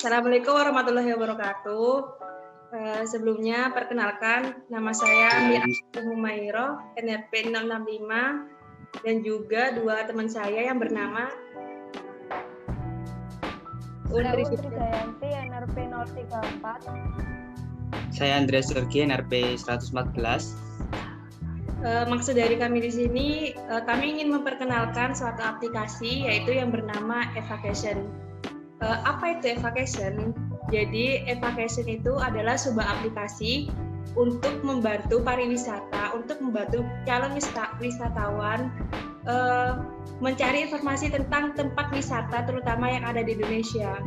Assalamualaikum warahmatullahi wabarakatuh. Sebelumnya perkenalkan nama saya Mia Humairo, NRP 665, dan juga dua teman saya yang bernama Undri Jayanti, NRP 034. Saya Andreas Jorgi, NRP 114. Maksud dari kami di sini, kami ingin memperkenalkan suatu aplikasi yaitu yang bernama Evacation. Apa itu Evacation? Jadi Evacation itu adalah sebuah aplikasi untuk membantu pariwisata, untuk membantu calon wisatawan mencari informasi tentang tempat wisata terutama yang ada di Indonesia.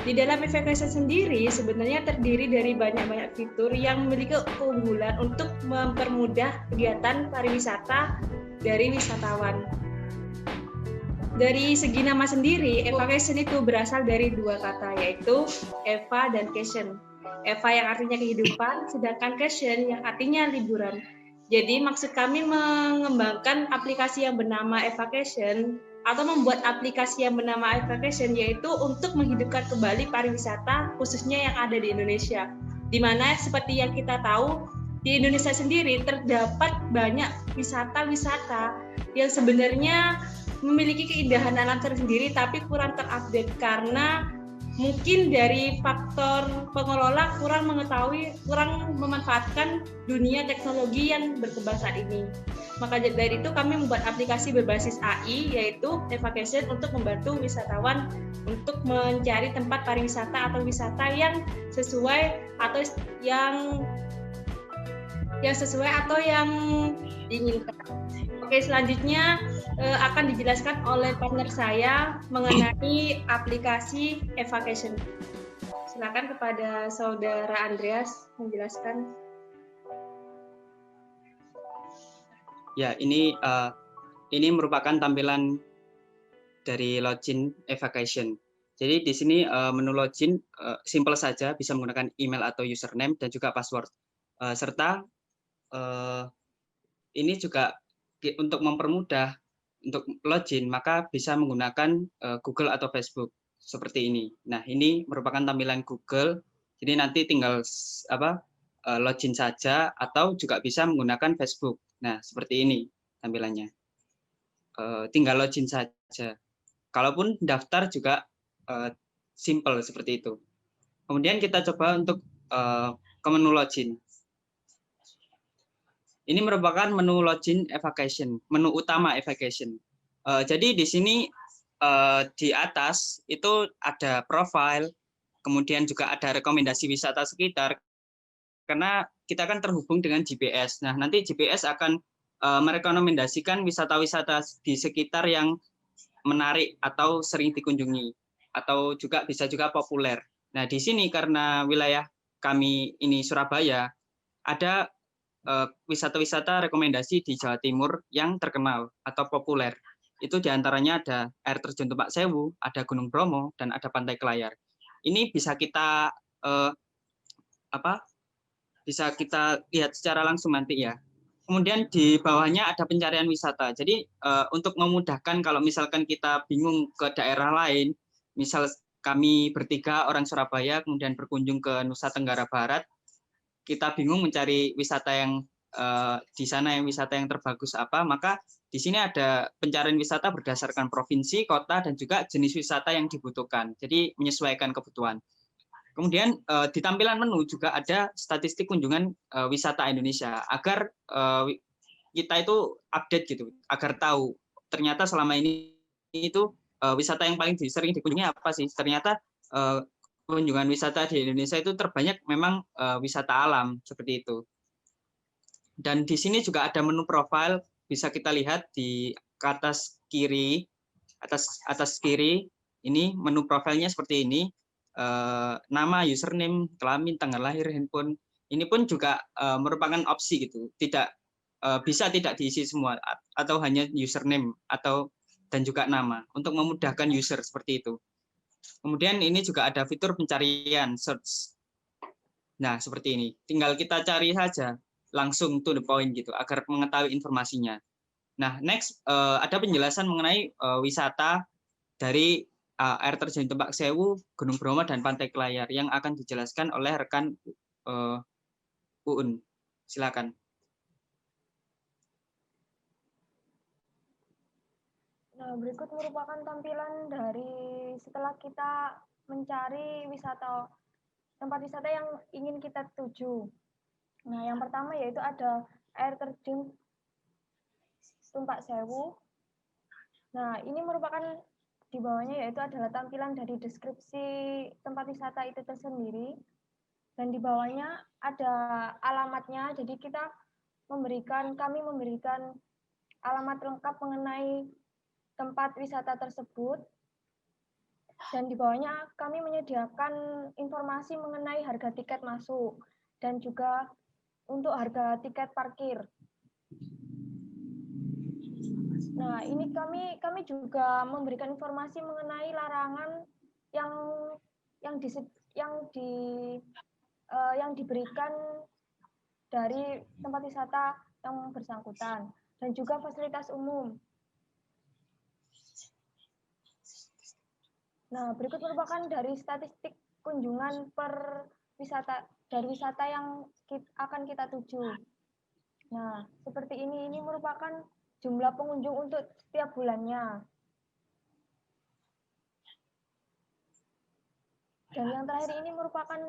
Di dalam Evacation sendiri sebenarnya terdiri dari banyak fitur yang memiliki keunggulan untuk mempermudah kegiatan pariwisata dari wisatawan. Dari segi nama sendiri, Evacation itu berasal dari dua kata, yaitu Eva dan Cation. Eva yang artinya kehidupan, sedangkan Cation yang artinya liburan. Jadi maksud kami mengembangkan aplikasi yang bernama Evacation atau membuat aplikasi yang bernama Evacation yaitu untuk menghidupkan kembali pariwisata khususnya yang ada di Indonesia. Di mana seperti yang kita tahu di Indonesia sendiri terdapat banyak wisata-wisata yang sebenarnya memiliki keindahan alam tersendiri tapi kurang terupdate karena mungkin dari faktor pengelola kurang mengetahui, kurang memanfaatkan dunia teknologi yang berkembang saat ini. Maka dari itu kami membuat aplikasi berbasis AI yaitu Evacation untuk membantu wisatawan untuk mencari tempat pariwisata atau wisata yang sesuai atau yang sesuai atau yang diinginkan. Oke, selanjutnya akan dijelaskan oleh partner saya mengenai aplikasi Evacation. Silakan kepada Saudara Andreas menjelaskan. Ya, ini merupakan tampilan dari login Evacation. Jadi di sini menu login simple saja, bisa menggunakan email atau username dan juga password. Serta ini juga untuk mempermudah untuk login maka bisa menggunakan Google atau Facebook seperti ini. Nah, ini merupakan tampilan Google. Jadi nanti tinggal login saja atau juga bisa menggunakan Facebook. Nah, seperti ini tampilannya. Tinggal login saja. Kalaupun daftar juga simple seperti itu. Kemudian kita coba untuk ke menu login. Ini merupakan menu login Evacation, menu utama Evacation. Jadi di sini di atas itu ada profile, kemudian juga ada rekomendasi wisata sekitar, karena kita kan terhubung dengan GPS. Nah, nanti GPS akan merekomendasikan wisata-wisata di sekitar yang menarik atau sering dikunjungi, atau juga bisa juga populer. Nah, di sini karena wilayah kami ini Surabaya, ada wisata-wisata rekomendasi di Jawa Timur yang terkenal atau populer. Itu diantaranya ada air terjun Tumpak Sewu, ada Gunung Bromo, dan ada Pantai Kelayar. Ini bisa kita bisa kita lihat secara langsung nanti ya. Kemudian di bawahnya ada pencarian wisata. Jadi untuk memudahkan kalau misalkan kita bingung ke daerah lain, misal kami bertiga orang Surabaya kemudian berkunjung ke Nusa Tenggara Barat, kita bingung mencari wisata yang di sana yang wisata yang terbagus apa, maka di sini ada pencarian wisata berdasarkan provinsi, kota, dan juga jenis wisata yang dibutuhkan. Jadi menyesuaikan kebutuhan. Kemudian di tampilan menu juga ada statistik kunjungan wisata Indonesia agar kita itu update gitu, agar tahu ternyata selama ini itu wisata yang paling sering dikunjungi apa sih? Ternyata kunjungan wisata di Indonesia itu terbanyak memang wisata alam seperti itu. Dan di sini juga ada menu profile, bisa kita lihat di atas kiri, atas kiri ini menu profilnya seperti ini. Nama, username, kelamin, tanggal lahir, handphone. Ini pun juga merupakan opsi gitu. Bisa tidak diisi semua atau hanya username dan juga nama untuk memudahkan user seperti itu. Kemudian ini juga ada fitur pencarian search. Nah, seperti ini. Tinggal kita cari saja langsung to the point gitu agar mengetahui informasinya. Nah, next ada penjelasan mengenai wisata dari air terjun Tumpak Sewu, Gunung Bromo, dan Pantai Kelayar yang akan dijelaskan oleh rekan Uun. Silakan. Nah, berikut merupakan tampilan dari setelah kita mencari tempat wisata yang ingin kita tuju. Nah, yang pertama yaitu ada air terjun Tumpak Sewu. Nah, ini merupakan di bawahnya yaitu adalah tampilan dari deskripsi tempat wisata itu tersendiri. Dan di bawahnya ada alamatnya, jadi kami memberikan alamat lengkap mengenai tempat wisata tersebut. Dan di bawahnya kami menyediakan informasi mengenai harga tiket masuk dan juga untuk harga tiket parkir. Nah, ini kami juga memberikan informasi mengenai larangan yang diberikan dari tempat wisata yang bersangkutan dan juga fasilitas umum. Nah, berikut merupakan dari statistik kunjungan dari wisata yang akan kita tuju. Nah, seperti ini merupakan jumlah pengunjung untuk setiap bulannya. Dan yang terakhir ini merupakan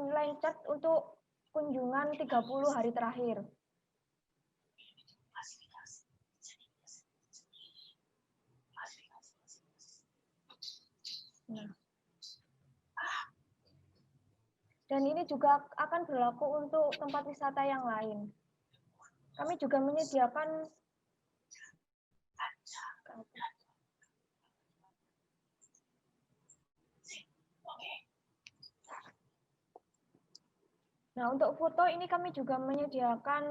line chart untuk kunjungan 30 hari terakhir. Nah. Dan ini juga akan berlaku untuk tempat wisata yang lain. Kami juga menyediakan Nah, untuk foto ini kami juga menyediakan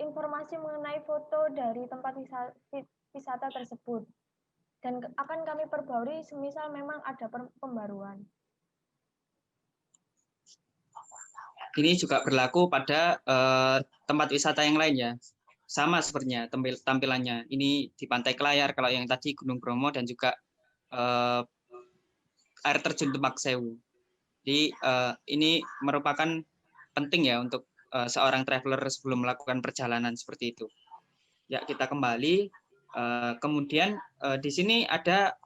informasi mengenai foto dari tempat wisata tersebut. Dan akan kami perbarui semisal memang ada pembaruan. Ini juga berlaku pada tempat wisata yang lain ya. Sama sepertinya tampilannya. Ini di Pantai Kelayar, kalau yang tadi Gunung Bromo, dan juga air terjun Tumpak Sewu. Jadi ini merupakan penting ya untuk seorang traveler sebelum melakukan perjalanan seperti itu. Ya, kita kembali. Kemudian di sini ada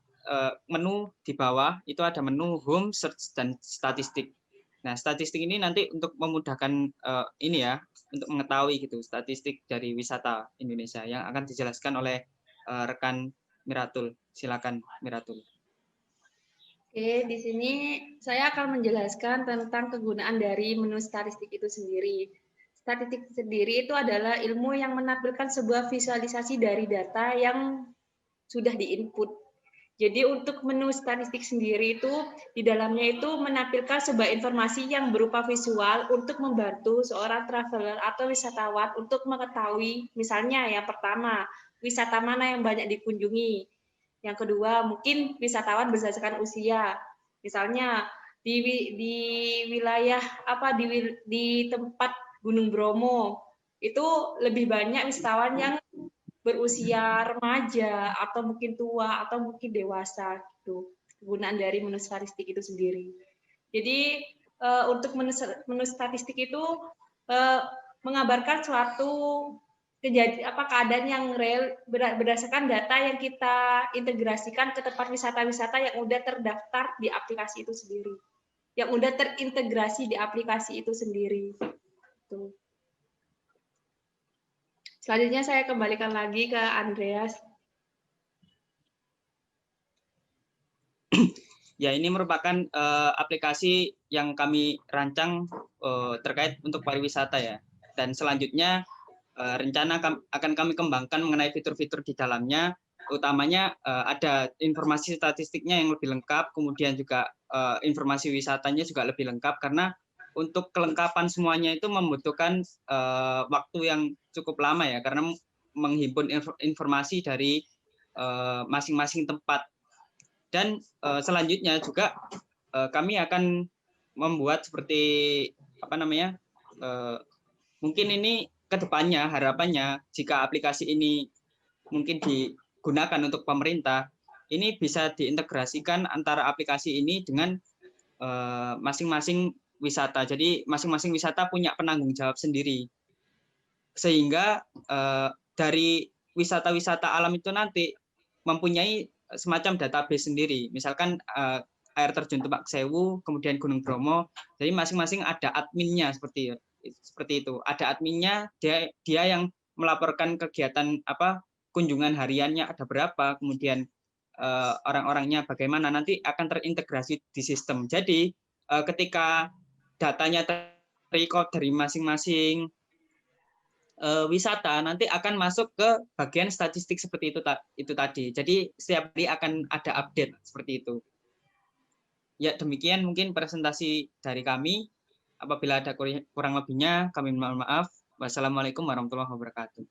menu di bawah, itu ada menu home, search, dan statistik. Nah, statistik ini nanti untuk memudahkan ini ya, untuk mengetahui gitu statistik dari wisata Indonesia yang akan dijelaskan oleh rekan Miratul. Silakan Miratul. Oke, di sini saya akan menjelaskan tentang kegunaan dari menu statistik itu sendiri. Statistik sendiri itu adalah ilmu yang menampilkan sebuah visualisasi dari data yang sudah diinput. Jadi untuk menu statistik sendiri itu di dalamnya itu menampilkan sebuah informasi yang berupa visual untuk membantu seorang traveler atau wisatawan untuk mengetahui, misalnya yang pertama, wisata mana yang banyak dikunjungi. Yang kedua, mungkin wisatawan berdasarkan usia. Misalnya di wilayah di tempat Gunung Bromo itu lebih banyak wisatawan yang berusia remaja atau mungkin tua atau mungkin dewasa gitu. Kegunaan dari menu statistik itu sendiri. Jadi untuk menu statistik itu mengabarkan suatu keadaan yang real berdasarkan data yang kita integrasikan ke tempat wisata-wisata yang udah terdaftar di aplikasi itu sendiri, yang udah terintegrasi di aplikasi itu sendiri. Tuh. Selanjutnya saya kembalikan lagi ke Andreas. Ya, ini merupakan aplikasi yang kami rancang terkait untuk pariwisata ya. Dan selanjutnya rencana akan kami kembangkan mengenai fitur-fitur di dalamnya, utamanya ada informasi statistiknya yang lebih lengkap, kemudian juga informasi wisatanya juga lebih lengkap, karena untuk kelengkapan semuanya itu membutuhkan waktu yang cukup lama ya, karena menghimpun informasi dari masing-masing tempat. Dan selanjutnya juga kami akan membuat seperti mungkin ini kedepannya harapannya jika aplikasi ini mungkin digunakan untuk pemerintah, ini bisa diintegrasikan antara aplikasi ini dengan masing-masing wisata. Jadi masing-masing wisata punya penanggung jawab sendiri. Sehingga dari wisata-wisata alam itu nanti mempunyai semacam database sendiri. Misalkan air terjun Tupak Sewu, kemudian Gunung Bromo. Jadi masing-masing ada adminnya seperti itu. Ada adminnya, dia yang melaporkan kegiatan kunjungan hariannya ada berapa, kemudian orang-orangnya bagaimana, nanti akan terintegrasi di sistem. Jadi ketika datanya terrecord dari masing-masing wisata, nanti akan masuk ke bagian statistik seperti itu tadi. Jadi setiap hari akan ada update seperti itu. Ya, demikian mungkin presentasi dari kami. Apabila ada kurang lebihnya, kami mohon maaf. Wassalamualaikum warahmatullahi wabarakatuh.